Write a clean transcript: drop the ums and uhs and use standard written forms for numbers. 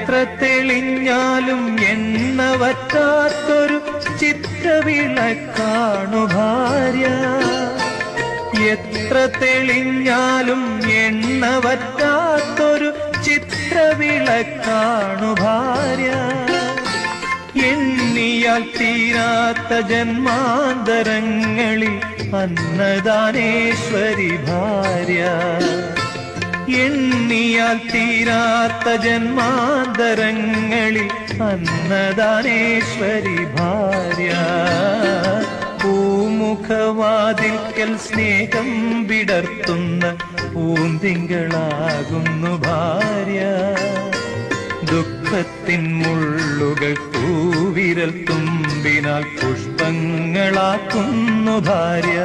എത്ര തെളിഞ്ഞാലും എണ്ണ വറ്റാത്തൊരു ചിത്രവിളക്കാണു ഭാര്യ. എത്ര തെളിഞ്ഞാലും എണ്ണ വറ്റാത്തൊരു ചിത്രവിളക്കാണു ഭാര്യ. എണ്ണിയാൽ തീരാത്ത ജന്മാന്തരങ്ങളിൽ അന്നദാനേശ്വരി ഭാര്യ. എണ്ണിയാൽ തീരാത്ത ജന്മാന്തരങ്ങളിൽ അന്നദാനേശ്വരി ഭാര്യ. പൂമുഖവാതിൽക്കൽ സ്നേഹം വിടർത്തുന്ന പൂന്തിങ്കളാകുന്നു ഭാര്യ. ദുഃഖത്തിൻ മുള്ളുകൾ തൂവിരൽ തുമ്പിനാൽ പുഷ്പങ്ങളാക്കുന്നു ഭാര്യ.